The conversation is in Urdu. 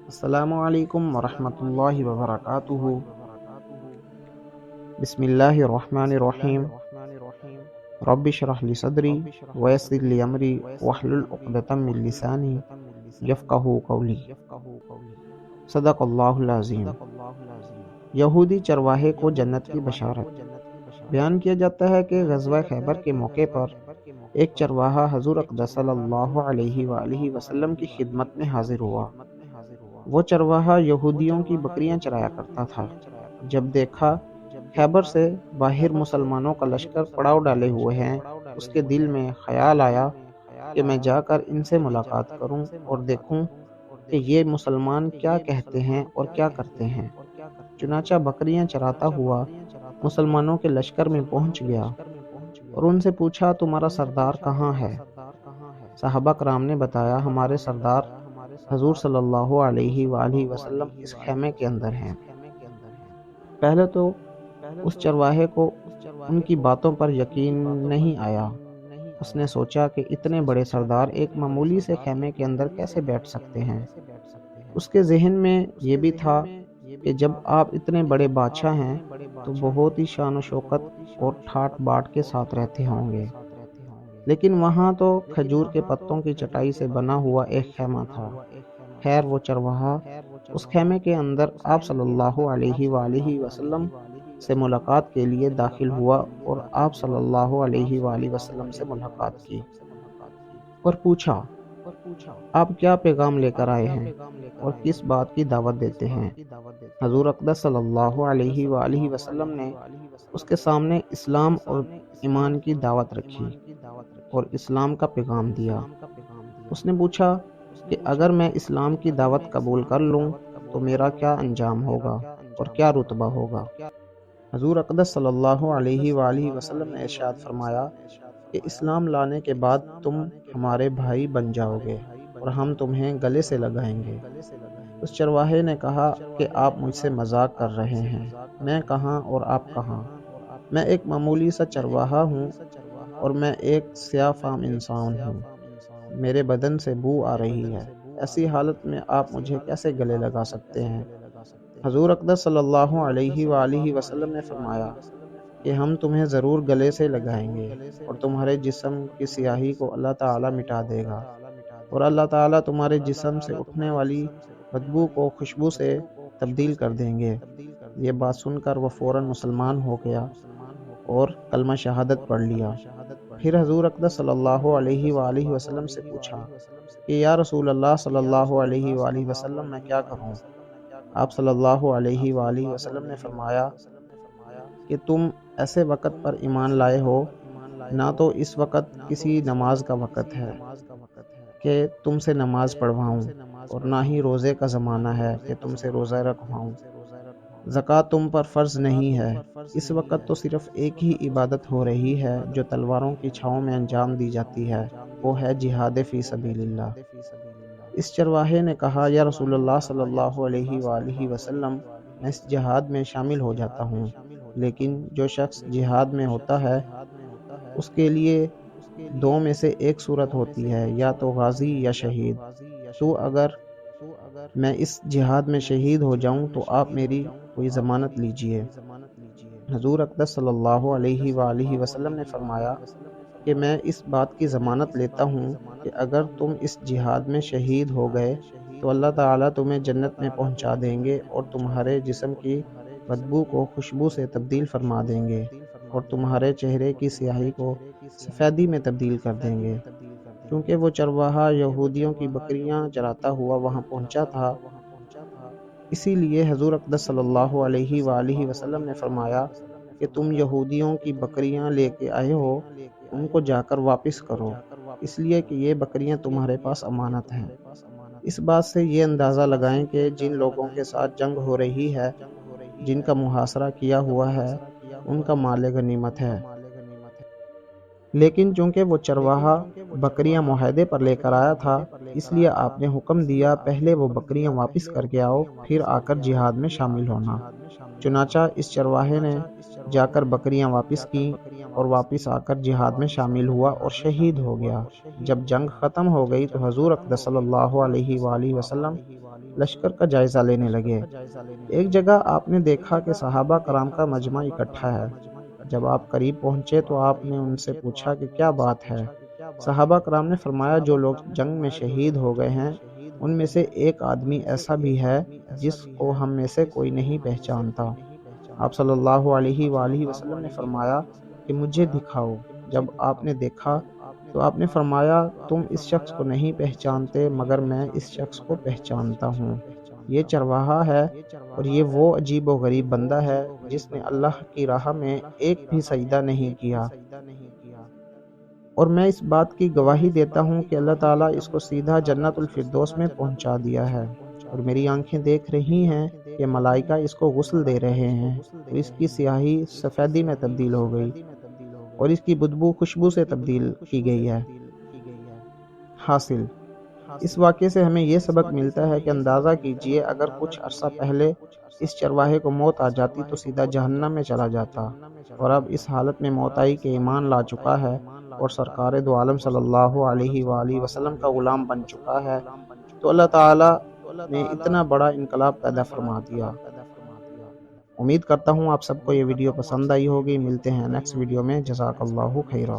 السلام علیکم ورحمۃ اللہ وبرکاتہ۔ بسم اللہ الرحمن الرحیم۔ رب اشرح لی صدری ویسر لی امری واحلل عقدۃ من لسانی یفقہوا قولی۔ صدق اللہ العظیم۔ یہودی چرواہے کو جنت کی بشارت۔ بیان کیا جاتا ہے کہ غزوہ خیبر کے موقع پر ایک چرواہا حضور اقدس صلی اللہ علیہ وآلہ وسلم کی خدمت میں حاضر ہوا۔ وہ چرواہا یہودیوں کی بکریاں چرایا کرتا تھا۔ جب دیکھا خیبر سے باہر مسلمانوں کا لشکر پڑاؤ ڈالے ہوئے ہیں، اس کے دل میں خیال آیا کہ میں جا کر ان سے ملاقات کروں اور دیکھوں کہ یہ مسلمان کیا کہتے ہیں اور کیا کرتے ہیں۔ چنانچہ بکریاں چراتا ہوا مسلمانوں کے لشکر میں پہنچ گیا اور ان سے پوچھا، تمہارا سردار کہاں ہے؟ صحابہ کرام نے بتایا، ہمارے سردار حضور صلی اللہ علیہ وآلہ وسلم اس خیمے کے اندر ہیں۔ پہلے تو اس چرواہے کو ان کی باتوں پر یقین نہیں آیا۔ اس نے سوچا کہ اتنے بڑے سردار ایک معمولی سے خیمے کے اندر کیسے بیٹھ سکتے ہیں۔ اس کے ذہن میں یہ بھی تھا کہ جب آپ اتنے بڑے بادشاہ ہیں تو بہت ہی شان و شوکت اور ٹھاٹ باٹ کے ساتھ رہتے ہوں گے، لیکن وہاں تو کھجور کے پتوں کی چٹائی سے بنا ہوا ایک خیمہ تھا۔ خیر، وہ چرواہا اس خیمے کے اندر آپ صلی اللہ علیہ وآلہ وسلم سے ملاقات کے لیے داخل ہوا اور آپ صلی اللہ علیہ وآلہ وسلم سے ملاقات کی اور پوچھا، آپ کیا پیغام لے کر آئے ہیں اور کس بات کی دعوت دیتے ہیں؟ حضور اقدس صلی اللہ علیہ وآلہ وسلم نے اس کے سامنے اسلام اور ایمان کی دعوت رکھی اور اسلام کا پیغام دیا۔ اس نے پوچھا کہ اگر میں اسلام کی دعوت قبول کر لوں تو میرا کیا انجام ہوگا اور کیا رتبہ ہوگا؟ حضور اقدس صلی اللہ علیہ وآلہ وسلم نے ارشاد فرمایا کہ اسلام لانے کے بعد تم ہمارے بھائی بن جاؤ گے اور ہم تمہیں گلے سے لگائیں گے۔ اس چرواہے نے کہا کہ آپ مجھ سے مذاق کر رہے ہیں، میں کہاں اور آپ کہاں؟ میں ایک معمولی سا چرواہا ہوں اور میں ایک سیاہ فام انسان ہوں، میرے بدن سے بو آ رہی ہے، ایسی حالت میں آپ مجھے کیسے گلے لگا سکتے ہیں؟ حضور اقدس صلی اللہ علیہ وآلہ وسلم نے فرمایا کہ ہم تمہیں ضرور گلے سے لگائیں گے اور تمہارے جسم کی سیاہی کو اللہ تعالیٰ مٹا دے گا اور اللہ تعالیٰ تمہارے جسم سے اٹھنے والی بدبو کو خوشبو سے تبدیل کر دیں گے۔ یہ بات سن کر وہ فوراً مسلمان ہو گیا اور کلمہ شہادت پڑھ لیا۔ پھر حضور اقدس صلی اللہ علیہ وآلہ وسلم سے پوچھا کہ یا رسول اللہ صلی اللہ علیہ وآلہ وسلم، میں کیا کروں؟ آپ صلی اللہ علیہ وآلہ وسلم نے فرمایا کہ تم ایسے وقت پر ایمان لائے ہو، نہ تو اس وقت کسی نماز کا وقت ہے کہ تم سے نماز پڑھواؤں اور نہ ہی روزے کا زمانہ ہے کہ تم سے روزہ رکھواؤں۔ زکوٰۃ تم پر فرض نہیں ہے۔ اس وقت تو صرف ایک ہی عبادت ہو رہی ہے جو تلواروں کی چھاؤں میں انجام دی جاتی ہے، وہ ہے جہاد فی سبیل اللہ۔ اس چرواہے نے کہا، یا رسول اللہ صلی اللہ علیہ وآلہ وسلم، میں اس جہاد میں شامل ہو جاتا ہوں، لیکن جو شخص جہاد میں ہوتا ہے اس کے لیے دو میں سے ایک صورت ہوتی ہے، یا تو غازی یا شہید۔ تو اگر میں اس جہاد میں شہید ہو جاؤں تو آپ میری کوئی ضمانت لیجئے۔ حضور اقدس صلی اللہ علیہ وآلہ وسلم نے فرمایا کہ میں اس بات کی ضمانت لیتا ہوں کہ اگر تم اس جہاد میں شہید ہو گئے تو اللہ تعالیٰ تمہیں جنت میں پہنچا دیں گے اور تمہارے جسم کی بدبو کو خوشبو سے تبدیل فرما دیں گے اور تمہارے چہرے کی سیاہی کو سفیدی میں تبدیل کر دیں گے۔ کیونکہ وہ چرواہا یہودیوں کی بکریاں چراتا ہوا وہاں پہنچا تھا، اسی لیے حضور اقدس صلی اللہ علیہ وآلہ وسلم نے فرمایا کہ تم یہودیوں کی بکریاں لے کے آئے ہو، ان کو جا کر واپس کرو، اس لیے کہ یہ بکریاں تمہارے پاس امانت ہیں۔ اس بات سے یہ اندازہ لگائیں کہ جن لوگوں کے ساتھ جنگ ہو رہی ہے، جن کا محاصرہ کیا ہوا ہے، ان کا مال غنیمت ہے، لیکن چونکہ وہ چرواہا بکریاں معاہدے پر لے کر آیا تھا، اس لیے آپ نے حکم دیا پہلے وہ بکریاں واپس کر کے آؤ، پھر آ کر جہاد میں شامل ہونا۔ چنانچہ اس چرواہے نے جا کر بکریاں واپس کیں اور واپس آ کر جہاد میں شامل ہوا اور شہید ہو گیا۔ جب جنگ ختم ہو گئی تو حضور اقدس صلی اللہ علیہ وآلہ وسلم لشکر کا جائزہ لینے لگے۔ ایک جگہ آپ نے دیکھا کہ صحابہ کرام کا مجمع اکٹھا ہے۔ جب آپ قریب پہنچے تو آپ نے ان سے پوچھا کہ کیا بات ہے؟ صحابہ کرام نے فرمایا جو لوگ جنگ میں شہید ہو گئے ہیں ان میں سے ایک آدمی ایسا بھی ہے جس کو ہم میں سے کوئی نہیں پہچانتا۔ آپ صلی اللہ علیہ وآلہ وسلم نے فرمایا کہ مجھے دکھاؤ۔ جب آپ نے دیکھا تو آپ نے فرمایا تم اس شخص کو نہیں پہچانتے مگر میں اس شخص کو پہچانتا ہوں۔ یہ چرواہا ہے اور یہ وہ عجیب و غریب بندہ ہے جس نے اللہ کی راہ میں ایک بھی سجدہ نہیں کیا، اور میں اس بات کی گواہی دیتا ہوں کہ اللہ تعالیٰ اس کو سیدھا جنت الفردوس میں پہنچا دیا ہے، اور میری آنکھیں دیکھ رہی ہیں کہ ملائکہ اس کو غسل دے رہے ہیں، اور اس کی سیاہی سفیدی میں تبدیل ہو گئی اور اس کی بدبو خوشبو سے تبدیل کی گئی ہے۔ حاصل اس واقعے سے ہمیں یہ سبق ملتا ہے کہ اندازہ کیجئے اگر کچھ عرصہ پہلے اس چرواہے کو موت آ جاتی تو سیدھا جہنم میں چلا جاتا، اور اب اس حالت میں موت آئی کہ ایمان لا چکا ہے اور سرکار دو عالم صلی اللہ علیہ وآلہ وسلم کا غلام بن چکا ہے، تو اللہ تعالیٰ نے اتنا بڑا انقلاب پیدا فرما دیا۔ امید کرتا ہوں آپ سب کو یہ ویڈیو پسند آئی ہوگی۔ ملتے ہیں نیکسٹ ویڈیو میں۔ جزاک اللہ خیرہ۔